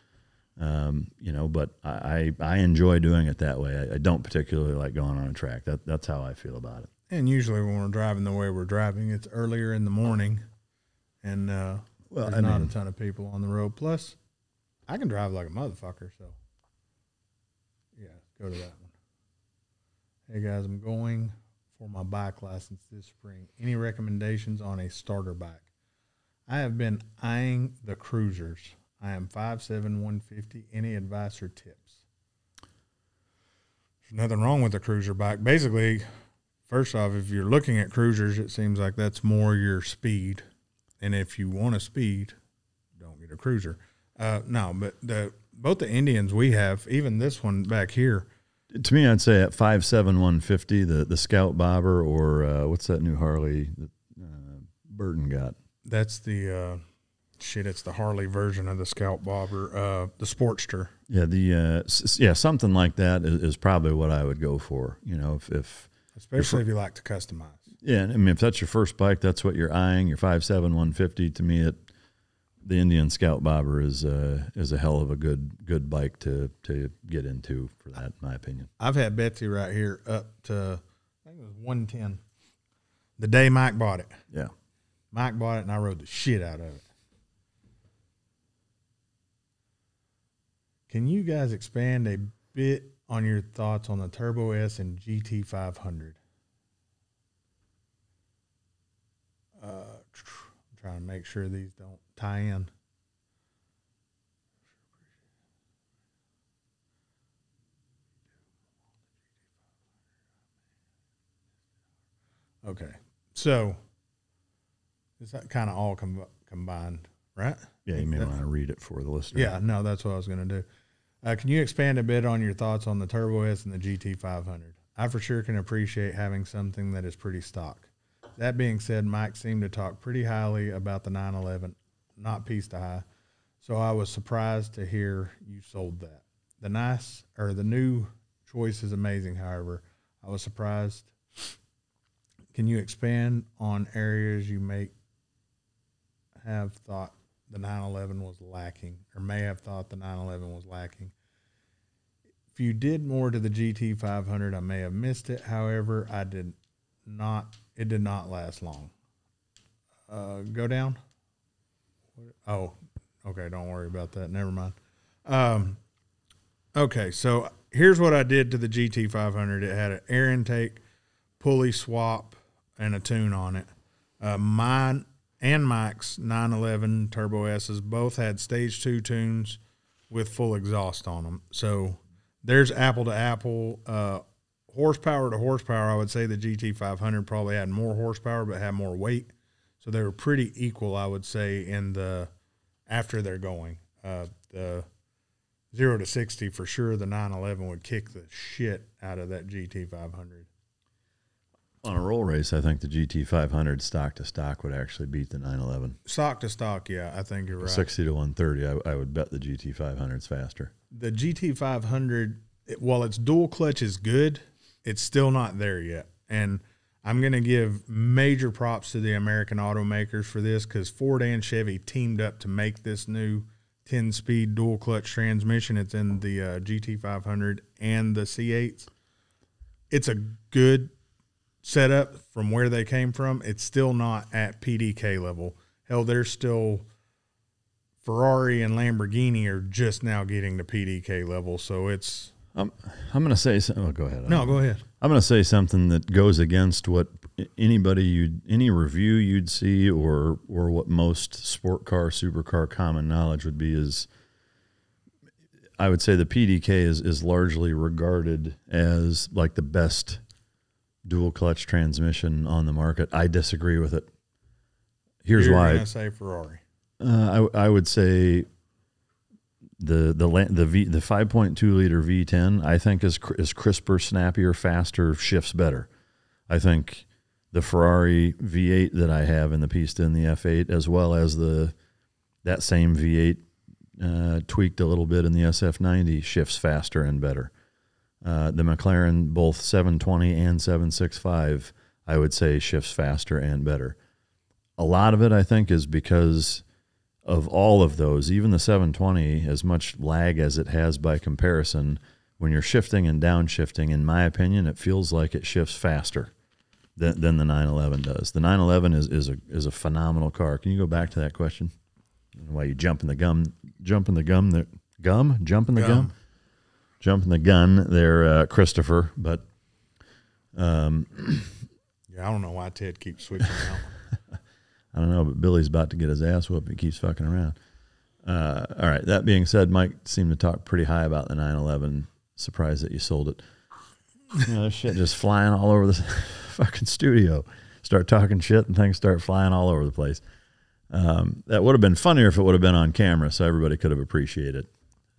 But I enjoy doing it that way. I don't particularly like going on a track. That's how I feel about it. And usually when we're driving the way we're driving, it's earlier in the morning, and there's not a ton of people on the road. Plus, I can drive like a motherfucker. So, yeah, go to that one. Hey guys, I'm going for my bike license this spring. Any recommendations on a starter bike? I have been eyeing the cruisers. I am 5'7", 150. Any advice or tips? There's nothing wrong with a cruiser bike. Basically, first off, if you're looking at cruisers, it seems like that's more your speed. And if you want a speed, don't get a cruiser. No, but both the Indians we have, even this one back here. To me, I'd say at 5'7", 150, the Scout Bobber, or what's that new Harley that Burton got? That's the it's the Harley version of the Scout Bobber, the Sportster. Yeah, something like that is probably what I would go for. Especially if you like to customize. Yeah, I mean, if that's your first bike, that's what you're eyeing. You're 5'7", 150. To me, the Indian Scout Bobber is a hell of a good bike to get into for that, in my opinion. I've had Betsy right here up to, I think it was 110. The day Mike bought it. Yeah. Mike bought it, and I rode the shit out of it. Can you guys expand a bit on your thoughts on the Turbo S and GT500? I'm trying to make sure these don't tie in. Okay, so it's kind of all combined, right? Yeah, you may want to read it for the listener. Yeah, no, that's what I was going to do. Can you expand a bit on your thoughts on the Turbo S and the GT500? I for sure can appreciate having something that is pretty stock. That being said, Mike seemed to talk pretty highly about the 911, not piece to high, so I was surprised to hear you sold that. The new choice is amazing, however. I was surprised. Can you expand on areas you may have thought the 911 was lacking, or may have thought the 911 was lacking? If you did more to the GT500, I may have missed it. However, it did not last long. Go down. Oh, okay. Don't worry about that. Never mind. Okay. So here's what I did to the GT500. It had an air intake, pulley swap, and a tune on it. Mine and Mike's 911 Turbo S's both had stage 2 tunes with full exhaust on them. So there's apple to apple. Horsepower to horsepower, I would say the GT500 probably had more horsepower but had more weight. So they were pretty equal, I would say, after they're going. The 0 to 60 for sure, the 911 would kick the shit out of that GT500. On a roll race, I think the GT500 stock to stock would actually beat the 911. Stock to stock, yeah, I think you're right. 60 to 130, I would bet the GT500's faster. The GT500, while its dual clutch is good, it's still not there yet. And I'm going to give major props to the American automakers for this, because Ford and Chevy teamed up to make this new 10-speed dual clutch transmission. It's in the GT500 and the C8s. It's a good setup from where they came from. It's still not at PDK level. Hell, there's still Ferrari and Lamborghini are just now getting to PDK level. So it's. I'm going to say something. Oh, go ahead. No, go ahead. I'm going to say something that goes against what any review you'd see or what most sport car, supercar common knowledge would be is, I would say the PDK is largely regarded as like the best dual clutch transmission on the market. I disagree with it. Here's why. You're going to say Ferrari. I would say the 5.2 liter V10 I think is crisper, snappier, faster, shifts better. I think the Ferrari V8 that I have in the Pista in the F8, as well as that same V8 tweaked a little bit in the SF90, shifts faster and better. The McLaren, both 720 and 765, I would say shifts faster and better. A lot of it, I think, is because of all of those, even the 720, as much lag as it has by comparison, when you're shifting and downshifting, in my opinion, it feels like it shifts faster than the 911 does. The 911 is a phenomenal car. Can you go back to that question? Why you jumping the gun there, Christopher. But yeah, I don't know why Ted keeps switching out. I don't know, but Billy's about to get his ass whooped. He keeps fucking around. All right. That being said, Mike seemed to talk pretty high about the 911. Surprised that you sold it. You know, shit just flying all over the fucking studio. Start talking shit and things start flying all over the place. That would have been funnier if it would have been on camera so everybody could have appreciated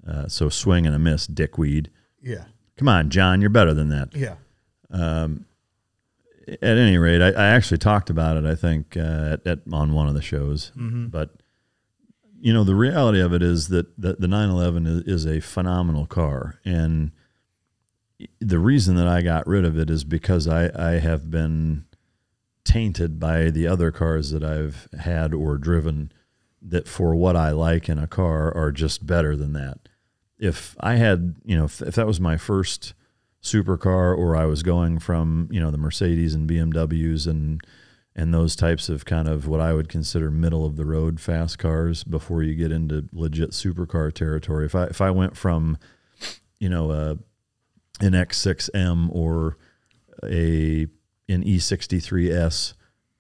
it. So swing and a miss, dickweed. Yeah. Come on, John, you're better than that. Yeah. At any rate, I actually talked about it, I think, on one of the shows. Mm-hmm. But, you know, the reality of it is that the 911 is a phenomenal car. And the reason that I got rid of it is because I have been tainted by the other cars that I've had or driven that for what I like in a car are just better than that. If I had, you know, if that was my first supercar, or I was going from, you know, the Mercedes and BMWs and those types of kind of what I would consider middle of the road fast cars before you get into legit supercar territory. If I went from, you know, an X6M or an E63S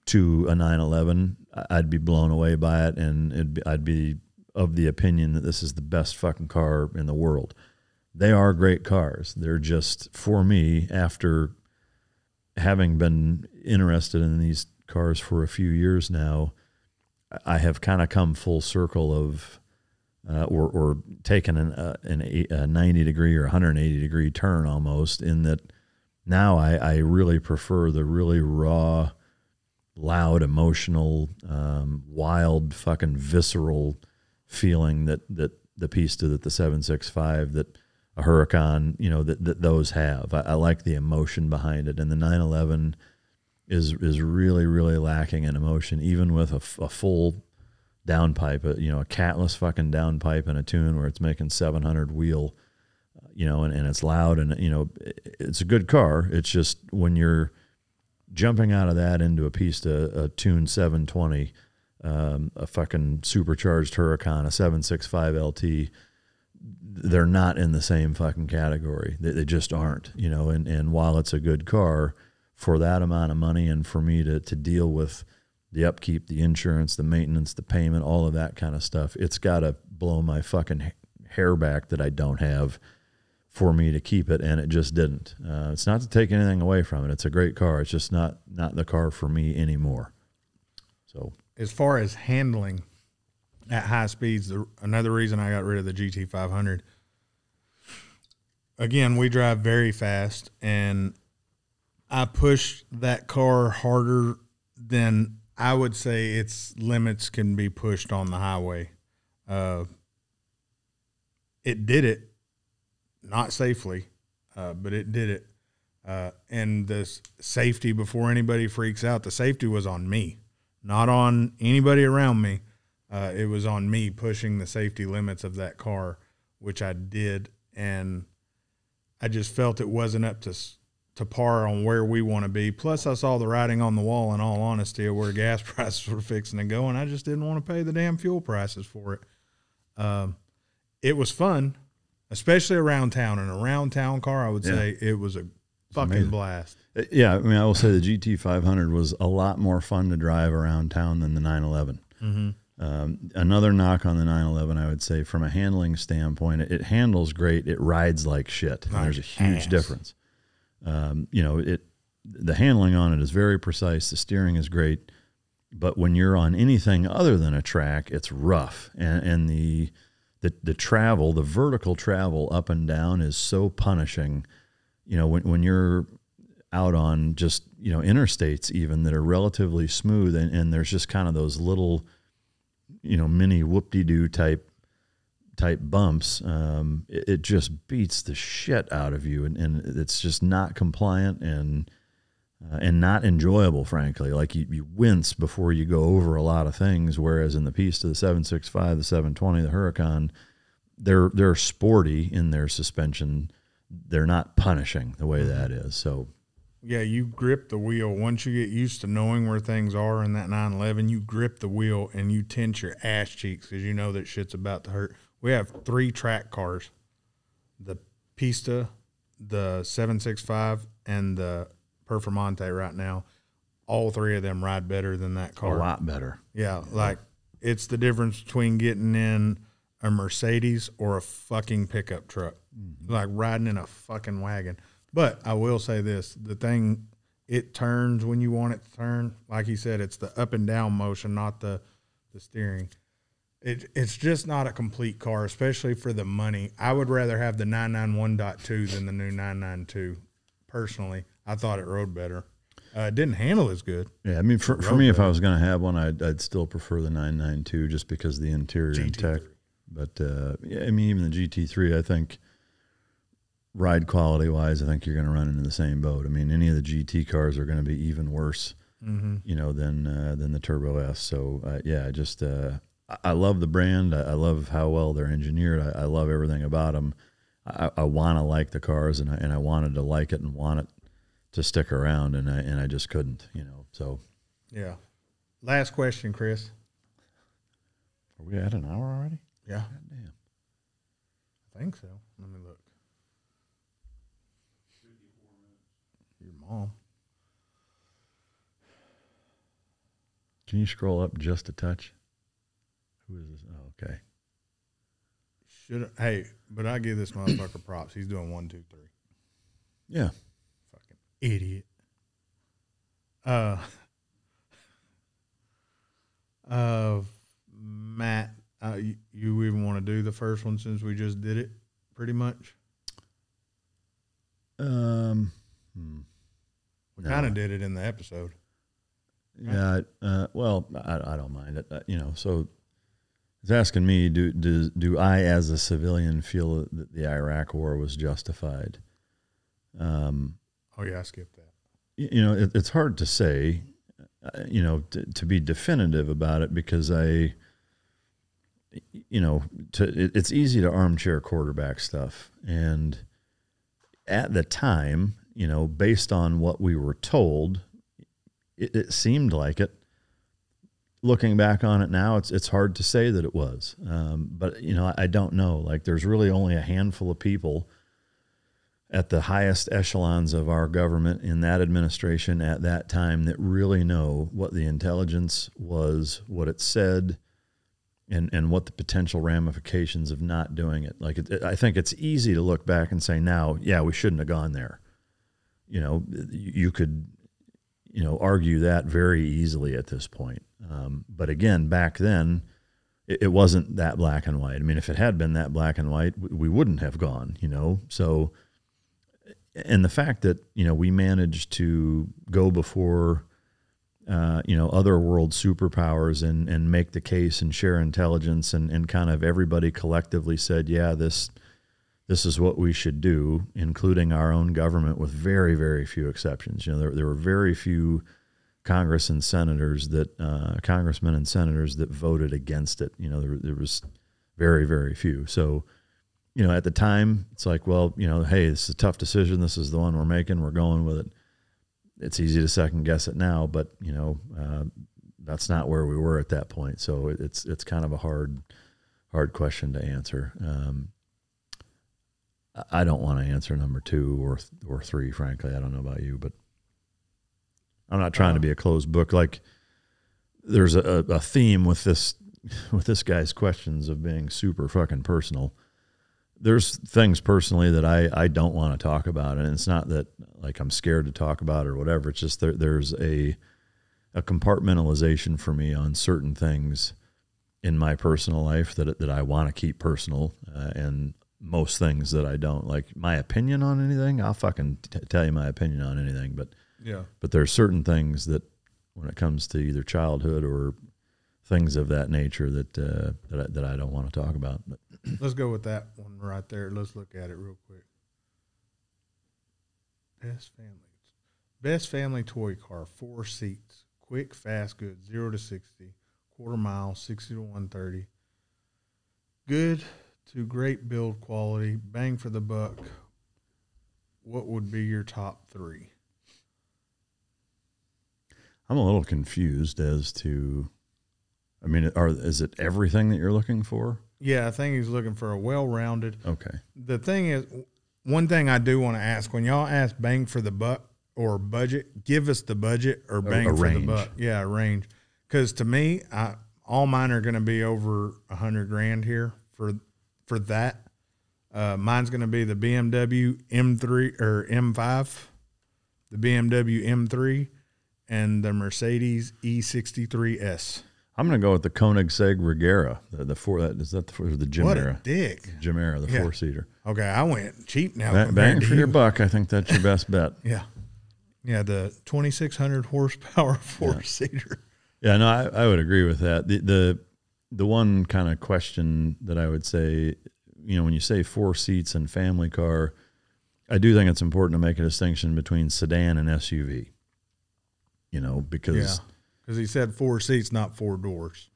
to a 911, I'd be blown away by it, and I'd be of the opinion that this is the best fucking car in the world. They are great cars. They're just, for me, after having been interested in these cars for a few years now, I have kind of come full circle of, or taken a 90 degree or 180 degree turn almost, in that now I really prefer the really raw, loud, emotional, wild, fucking visceral feeling that the Pista, that the 765, that a Huracan, you know, that those have. I like the emotion behind it, and the 911 is really, really lacking in emotion, even with a full downpipe, you know, a catless fucking downpipe and a tune where it's making 700 wheel, you know, and it's loud, and, you know, it's a good car. It's just when you're jumping out of that into a Pista, a tune 720, a fucking supercharged Huracan, a 765 LT, they're not in the same fucking category. They just aren't, you know, and while it's a good car for that amount of money, and for me to deal with the upkeep, the insurance, the maintenance, the payment, all of that kind of stuff, it's got to blow my fucking hair back that I don't have for me to keep it, and it just didn't. It's not to take anything away from it. It's a great car. It's just not the car for me anymore. So as far as handling at high speeds, another reason I got rid of the GT500, again, we drive very fast, and I push that car harder than I would say its limits can be pushed on the highway. It did it, not safely, but it did it. And the safety, before anybody freaks out, the safety was on me, not on anybody around me. It was on me pushing the safety limits of that car, which I did. And I just felt it wasn't up to par on where we want to be. Plus, I saw the writing on the wall, in all honesty, of where gas prices were fixing to go, and I just didn't want to pay the damn fuel prices for it. It was fun, especially around town. An around town car, I would say it was a fucking blast. Yeah, I mean, I will say the GT500 was a lot more fun to drive around town than the 911. Mm-hmm. Another knock on the 911, I would say, from a handling standpoint, it handles great. It rides like shit. And there's a huge difference. You know, the handling on it is very precise. The steering is great, but when you're on anything other than a track, it's rough. And the travel, the vertical travel up and down is so punishing. You know, when you're out on just, you know, interstates even that are relatively smooth, and there's just kind of those little, you know, mini whoop-de-doo type bumps, it just beats the shit out of you, and it's just not compliant and not enjoyable, frankly. Like you wince before you go over a lot of things, whereas in the Pista, the 765, the 720, the Huracan, they're sporty in their suspension. They're not punishing the way that is. So yeah, you grip the wheel. Once you get used to knowing where things are in that 911, you grip the wheel and you tense your ass cheeks because you know that shit's about to hurt. We have 3 track cars, the Pista, the 765, and the Performante right now. All 3 of them ride better than that car. A lot better. Yeah, like it's the difference between getting in a Mercedes or a fucking pickup truck. Mm-hmm. Like riding in a fucking wagon. But I will say this, the thing, it turns when you want it to turn. Like he said, it's the up and down motion, not the steering. It's just not a complete car, especially for the money. I would rather have the 991.2 than the new 992. Personally, I thought it rode better. It didn't handle as good. Yeah, I mean, for me, if I was going to have one, I'd still prefer the 992 just because of the interior GT3. And tech. But, yeah, I mean, even the GT3, I think, ride quality-wise, I think you're going to run into the same boat. I mean, any of the GT cars are going to be even worse, you know, than the Turbo S. So, yeah, just I love the brand. I love how well they're engineered. I love everything about them. I want to like the cars, and I wanted to like it and want it to stick around, and I just couldn't, you know. So, yeah. Last question, Chris. Are we at an hour already? Yeah. God damn. I think so. Let me look. Your mom. Can you scroll up just a touch? Who is this? Oh, okay. Hey, but I give this motherfucker props. He's doing 1, 2, 3. Yeah. Fucking idiot. the first one since we just did it, pretty much? We kind of did it in the episode. Yeah. Well, I don't mind it. So it's asking me, do I as a civilian feel that the Iraq War was justified? Oh yeah, I skipped that. It's hard to say, to be definitive about it, because it's easy to armchair quarterback stuff. And at the time, based on what we were told, it seemed like it. Looking back on it now, it's hard to say that it was. But I don't know. Like, there's really only a handful of people at the highest echelons of our government in that administration at that time that really know what the intelligence was, what it said, and what the potential ramifications of not doing it. Like, I think it's easy to look back and say now, yeah, we shouldn't have gone there. You could, argue that very easily at this point. But again, back then, it wasn't that black and white. I mean, if it had been that black and white, we wouldn't have gone, So, and the fact that, we managed to go before, other world superpowers and make the case and share intelligence and kind of everybody collectively said, yeah, this is what we should do, including our own government, with very, very few exceptions. There were very few congressmen and senators that voted against it. There was very, very few. So, at the time, it's like, well, hey, this is a tough decision. This is the one we're making. We're going with it. It's easy to second guess it now, but that's not where we were at that point. So it's kind of a hard question to answer. I don't want to answer number 2 or 3, frankly. I don't know about you, but I'm not trying to be a closed book. Like, there's a theme with this guy's questions of being super fucking personal. There's things personally that I don't want to talk about, and it's not that like I'm scared to talk about it or whatever. It's just there's a compartmentalization for me on certain things in my personal life that I want to keep personal, and most things that I don't. Like, my opinion on anything, I'll fucking tell you my opinion on anything, but there's certain things that when it comes to either childhood or things of that nature that I don't want to talk about. But let's go with that one right there. Let's look at it real quick. Best family toy car, 4 seats, quick, fast, good, 0 to 60, quarter mile, 60 to 130. Good to great build quality, bang for the buck. What would be your top 3? I'm a little confused as to, I mean, is it everything that you're looking for? Yeah, I think he's looking for a well-rounded. Okay. The thing is, one thing I do want to ask, when y'all ask bang for the buck or budget, give us the budget or bang for range. the buck. Yeah, a range. Because to me, all mine are going to be over $100,000 here for that. Mine's going to be the BMW M3 or M5, the BMW M3, and the Mercedes E63S. I'm going to go with the Koenigsegg Regera, the Gemera. What a dick. Gemera, the 4-seater. Okay, I went cheap now. Bang for your buck. I think that's your best bet. Yeah. Yeah, the 2,600 horsepower 4-seater. Yeah, no, I would agree with that. The one kind of question that I would say, when you say 4 seats and family car, I do think it's important to make a distinction between sedan and SUV. Because he said 4 seats, not 4 doors.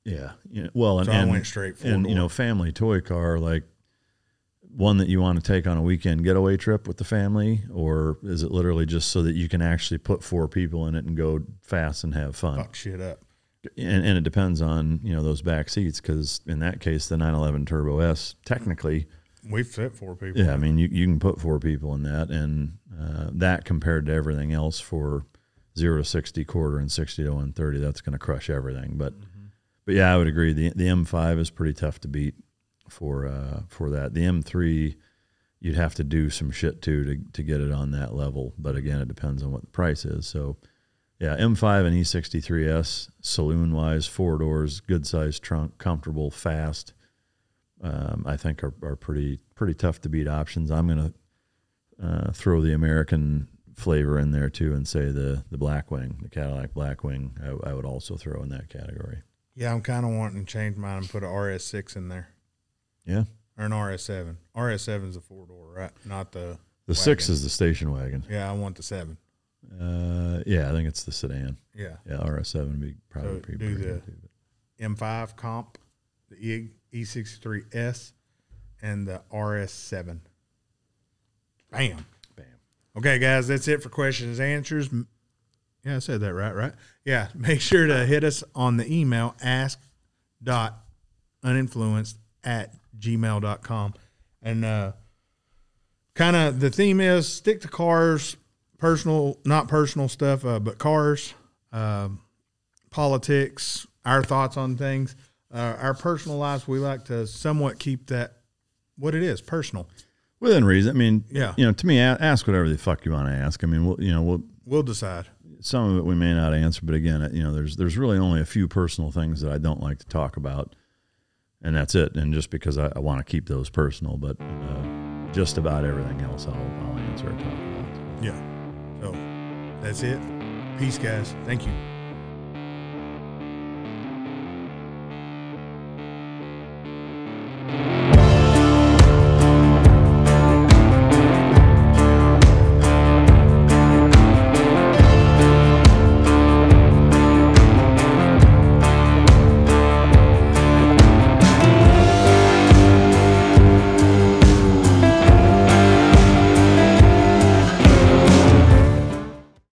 Yeah. Well, so I went straight 4 doors. And family toy car, like one that you want to take on a weekend getaway trip with the family, or is it literally just so that you can actually put 4 people in it and go fast and have fun? Fuck shit up. And it depends on, those back seats, because in that case, the 911 Turbo S, technically, we fit 4 people. Yeah, I mean, you can put 4 people in that, and that compared to everything else for 0 to 60, quarter, and 60 to 130, that's going to crush everything. But yeah, I would agree. The M5 is pretty tough to beat for that. The M3, you'd have to do some shit too to get it on that level. But again, it depends on what the price is. So yeah, M5 and E63S, saloon wise, 4 doors, good sized trunk, comfortable, fast. I think are pretty tough to beat options. I'm going to throw the American flavor in there too and say the Blackwing, the Cadillac Blackwing, I would also throw in that category. Yeah, I'm kind of wanting to change mine and put an RS6 in there. Yeah. Or an RS7. RS7 is a 4-door, right? Not the The wagon. 6 is the station wagon. Yeah, I want the 7. Yeah, I think it's the sedan. Yeah. Yeah, RS7 would be probably So pretty do good the too. M5 comp, the E63S, and the RS7. Bam. Bam. Okay, guys, that's it for questions and answers. Yeah, I said that right? Yeah, make sure to hit us on the email ask.uninfluenced@gmail.com. And kind of the theme is stick to cars, not personal stuff, but cars, politics, our thoughts on things. Our personal lives, we like to somewhat keep that what it is, personal. Within reason. I mean, Yeah. to me, ask whatever the fuck you want to ask. I mean, We'll decide. some of it we may not answer, but again, there's really only a few personal things that I don't like to talk about, and that's it. And just because I want to keep those personal, but just about everything else I'll answer and talk about. Yeah. So that's it. Peace, guys. Thank you.